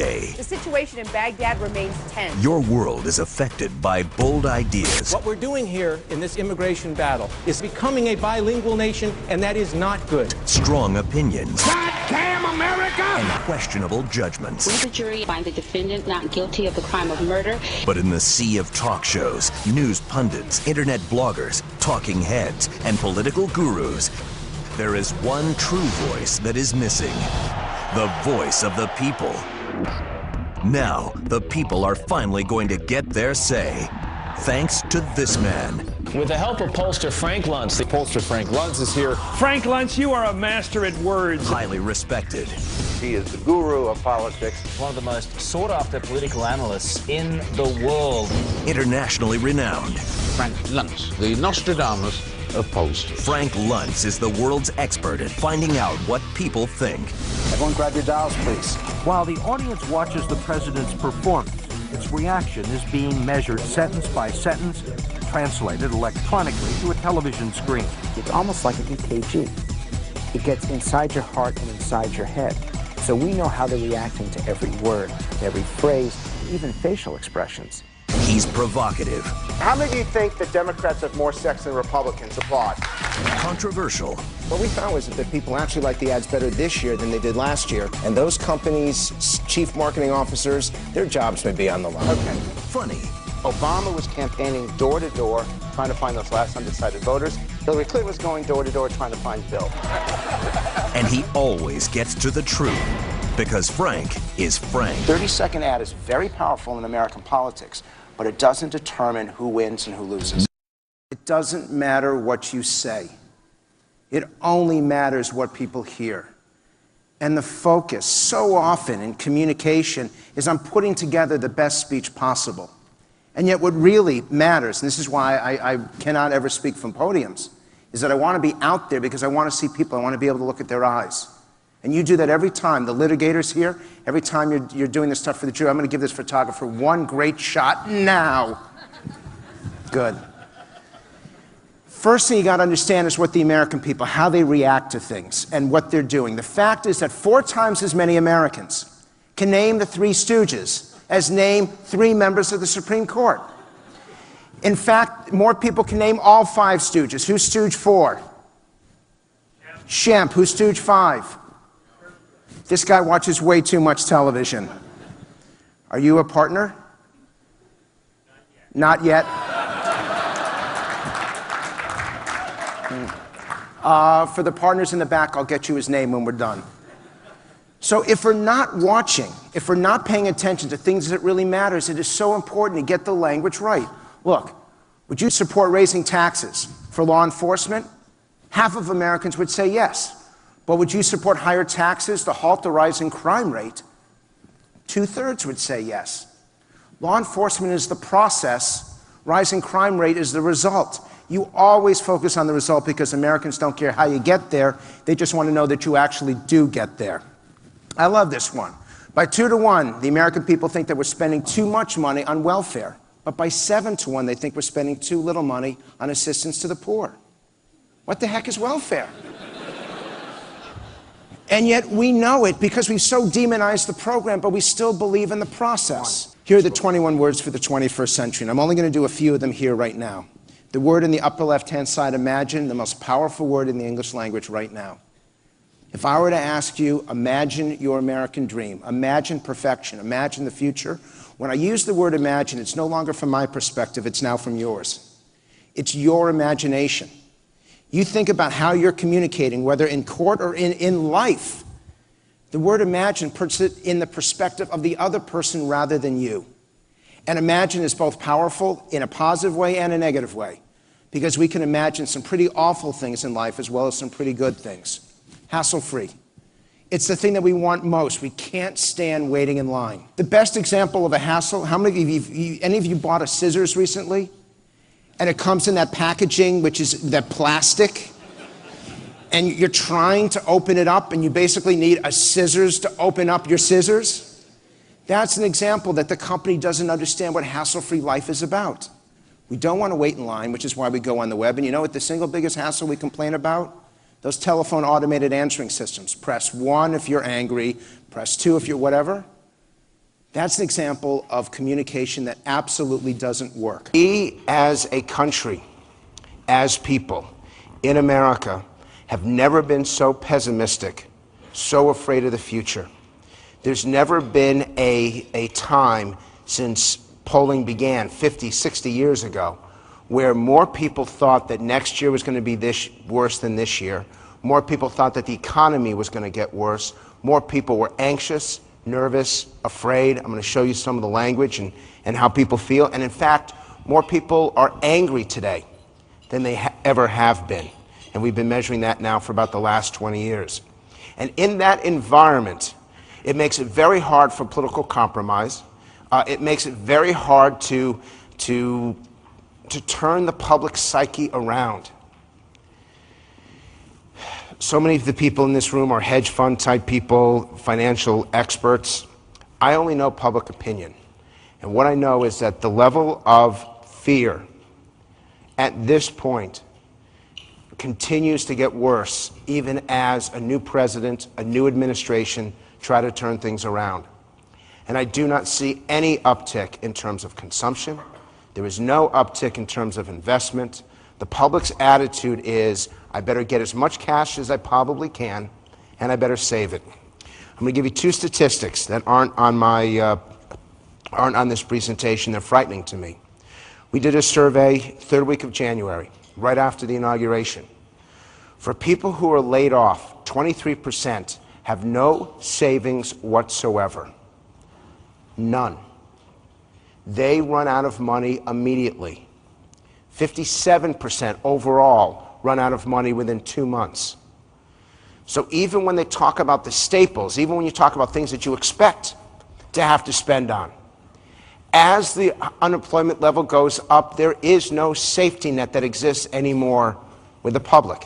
day. The situation in Baghdad remains tense. Your world is affected by bold ideas. What we're doing here in this immigration battle is becoming a bilingual nation, and that is not good. Strong opinions. Goddamn America! And questionable judgments. Will the jury find the defendant not guilty of the crime of murder? But in the sea of talk shows, news pundits, internet bloggers, talking heads, and political gurus, there is one true voice that is missing. The voice of the people. Now, the people are finally going to get their say. Thanks to this man. With the help of pollster Frank Luntz. The pollster Frank Luntz is here. Frank Luntz, you are a master at words. Highly respected. He is the guru of politics. One of the most sought-after political analysts in the world. Internationally renowned. Frank Luntz, the Nostradamus of pollsters. Frank Luntz is the world's expert at finding out what people think. Everyone grab your dials, please. While the audience watches the president's performance, its reaction is being measured sentence by sentence, translated electronically to a television screen. It's almost like an EKG. It gets inside your heart and inside your head. So we know how they're reacting to every word, to every phrase, even facial expressions. He's provocative. How many of you think that Democrats have more sex than Republicans? Applaud. Controversial. What we found was that people actually like the ads better this year than they did last year. And those companies' chief marketing officers, their jobs may be on the line. Okay. Funny. Obama was campaigning door to door, trying to find those last undecided voters. Hillary Clinton was going door to door, trying to find Bill. And he always gets to the truth. Because Frank is Frank. 30-second ad is very powerful in American politics, but it doesn't determine who wins and who loses. It doesn't matter what you say. It only matters what people hear. And the focus so often in communication is on putting together the best speech possible. And yet what really matters, and this is why I cannot ever speak from podiums, is that I want to be out there because I want to see people. I want to be able to look at their eyes. And you do that every time. The litigators here, every time you're doing this stuff for the jury, I'm going to give this photographer one great shot now. Good. First thing you got to understand is what the American people, how they react to things and what they're doing. The fact is that 4 times as many Americans can name the 3 Stooges as name 3 members of the Supreme Court. In fact, more people can name all 5 Stooges. Who's Stooge 4? Shemp. Who's Stooge 5? This guy watches way too much television. Are you a partner? Not yet. For the partners in the back, I'll get you his name when we're done. So if we're not watching, if we're not paying attention to things that really matters, it is so important to get the language right. Look, would you support raising taxes for law enforcement? Half of Americans would say yes. But would you support higher taxes to halt the rising crime rate? 2/3 would say yes. Law enforcement is the process. Rising crime rate is the result. You always focus on the result because Americans don't care how you get there. They just want to know that you actually do get there. I love this one. By 2 to 1, the American people think that we're spending too much money on welfare. But by 7 to 1, they think we're spending too little money on assistance to the poor. What the heck is welfare? And yet we know it because we've so demonized the program, but we still believe in the process. Here are the 21 words for the 21st century, and I'm only going to do a few of them here right now. The word in the upper left-hand side, imagine, the most powerful word in the English language right now. If I were to ask you, imagine your American dream, imagine perfection, imagine the future, when I use the word imagine, it's no longer from my perspective, it's now from yours. It's your imagination. You think about how you're communicating, whether in court or in life. The word imagine puts it in the perspective of the other person rather than you. And imagine is both powerful in a positive way and a negative way, because we can imagine some pretty awful things in life as well as some pretty good things. Hassle-free. It's the thing that we want most. We can't stand waiting in line. The best example of a hassle, how many of you, any of you bought a scissors recently? And it comes in that packaging, which is that plastic, and you're trying to open it up, and you basically need a scissors to open up your scissors. That's an example that the company doesn't understand what hassle-free life is about. We don't want to wait in line, which is why we go on the web. And you know what the single biggest hassle we complain about? Those telephone automated answering systems. Press 1 if you're angry, press 2 if you're whatever. That's an example of communication that absolutely doesn't work. We, as a country, as people in America, have never been so pessimistic, so afraid of the future. There's never been a time since polling began 50, 60 years ago where more people thought that next year was going to be worse than this year. More people thought that the economy was going to get worse. More people were anxious, nervous, afraid. I'm going to show you some of the language and how people feel. And in fact, more people are angry today than they ever have been. And we've been measuring that now for about the last 20 years. And in that environment, it makes it very hard for political compromise. It makes it very hard to turn the public psyche around. So many of the people in this room are hedge fund type people, financial experts. I only know public opinion. And what I know is that the level of fear at this point continues to get worse, even as a new president, a new administration try to turn things around. And I do not see any uptick in terms of consumption. There is no uptick in terms of investment. The public's attitude is, I better get as much cash as I probably can, and I better save it. I'm going to give you two statistics that aren't on this presentation. They're frightening to me. We did a survey third week of January, right after the inauguration. For people who are laid off, 23% have no savings whatsoever. None. They run out of money immediately. 57% overall run out of money within 2 months. So even when they talk about the staples, even when you talk about things that you expect to have to spend on, as the unemployment level goes up, there is no safety net that exists anymore with the public.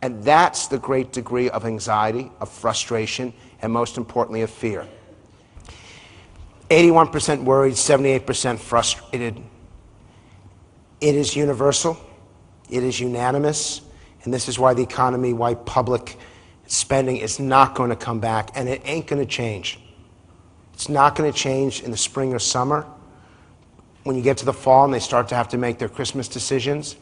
And that's the great degree of anxiety, of frustration, and most importantly, of fear. 81% worried, 78% frustrated. It is universal. It is unanimous. And this is why the economy, why public spending is not going to come back, and it ain't going to change. It's not going to change in the spring or summer. When you get to the fall and they start to have to make their Christmas decisions,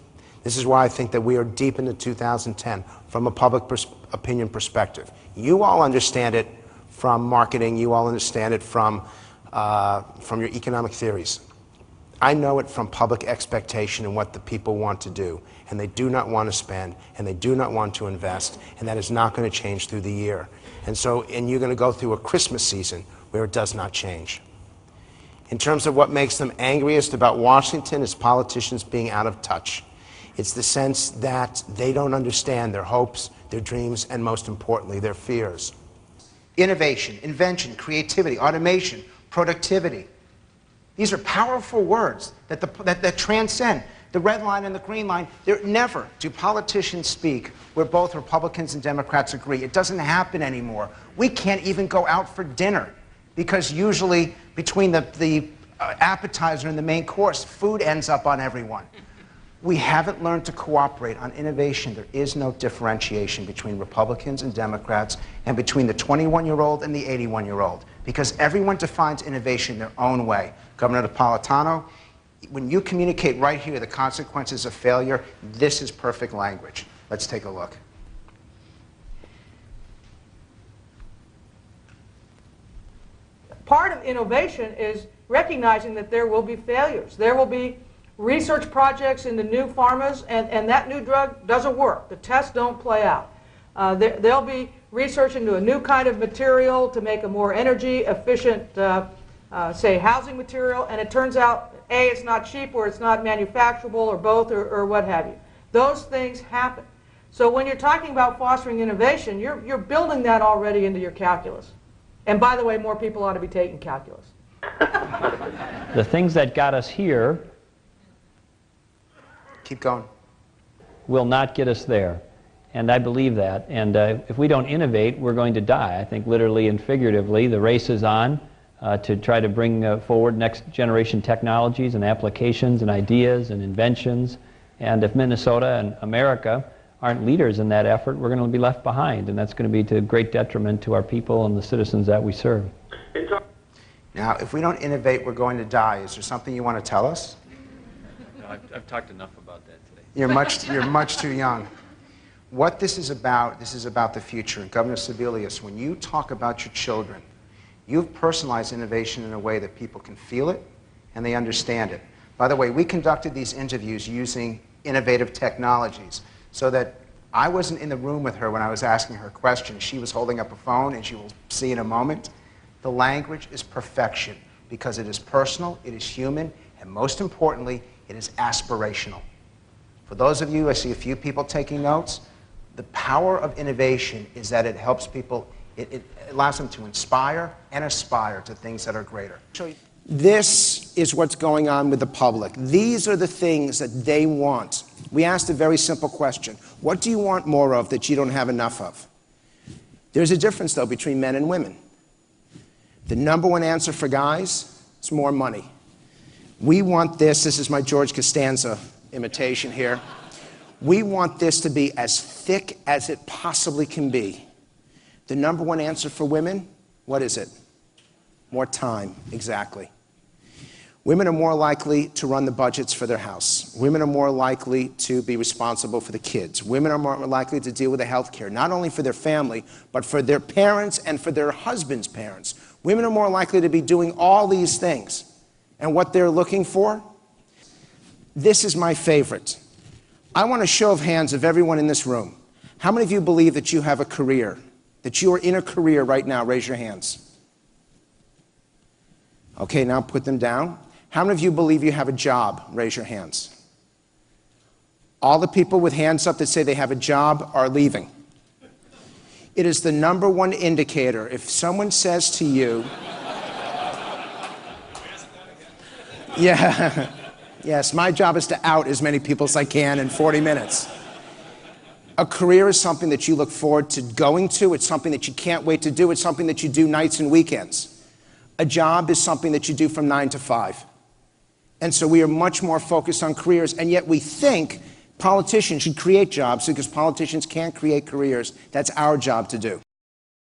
this is why I think that we are deep into 2010 from a public opinion perspective. You all understand it from marketing. You all understand it from your economic theories. I know it from public expectation and what the people want to do. And they do not want to spend, and they do not want to invest, and that is not going to change through the year. And you're going to go through a Christmas season where it does not change. In terms of what makes them angriest about Washington is politicians being out of touch. It's the sense that they don't understand their hopes, their dreams, and most importantly, their fears. Innovation, invention, creativity, automation, productivity. These are powerful words that transcend the red line and the green line. Never do politicians speak where both Republicans and Democrats agree. It doesn't happen anymore. We can't even go out for dinner because usually between the appetizer and the main course, food ends up on everyone. We haven't learned to cooperate on innovation. There is no differentiation between Republicans and Democrats and between the 21-year-old and the 81-year-old because everyone defines innovation their own way. Governor Napolitano, when you communicate right here the consequences of failure, this is perfect language. Let's take a look. Part of innovation is recognizing that there will be failures. There will be research projects into new pharmas, and that new drug doesn't work. The tests don't play out. There'll be research into a new kind of material to make a more energy efficient, say, housing material, and it turns out, A, it's not cheap, or it's not manufacturable, or both, or what have you. Those things happen. So when you're talking about fostering innovation, you're building that already into your calculus. And by the way, more people ought to be taking calculus. The things that got us here keep going. Will not get us there. And I believe that. And if we don't innovate, we're going to die. I think literally and figuratively, the race is on to try to bring forward next generation technologies and applications and ideas and inventions. And if Minnesota and America aren't leaders in that effort, we're going to be left behind. And that's going to be to great detriment to our people and the citizens that we serve. Now, if we don't innovate, we're going to die. Is there something you want to tell us? No, I've talked enough about that today. You're much too young. What this is about the future. And Governor Sebelius, when you talk about your children, you've personalized innovation in a way that people can feel it and they understand it. By the way, we conducted these interviews using innovative technologies so that I wasn't in the room with her when I was asking her questions. She was holding up a phone, and she will see in a moment. The language is perfection because it is personal, it is human, and most importantly, it is aspirational. For those of you, I see a few people taking notes, the power of innovation is that it helps people, it allows them to inspire and aspire to things that are greater. This is what's going on with the public. These are the things that they want. We asked a very simple question. What do you want more of that you don't have enough of? There's a difference, though, between men and women. The number one answer for guys is more money. We want this is my George Costanza imitation here. We want this to be as thick as it possibly can be. The number one answer for women, what is it? More time, exactly. Women are more likely to run the budgets for their house. Women are more likely to be responsible for the kids. Women are more likely to deal with the health care, not only for their family, but for their parents and for their husband's parents. Women are more likely to be doing all these things. And what they're looking for? This is my favorite. I want a show of hands of everyone in this room. How many of you believe that you have a career? That you are in a career right now? Raise your hands. Okay, now put them down. How many of you believe you have a job? Raise your hands. All the people with hands up that say they have a job are leaving. It is the number one indicator. If someone says to you, yeah, yes, my job is to out as many people as I can in 40 minutes. A career is something that you look forward to going to. It's something that you can't wait to do. It's something that you do nights and weekends. A job is something that you do from 9 to 5. And so we are much more focused on careers, and yet we think politicians should create jobs because politicians can't create careers. That's our job to do.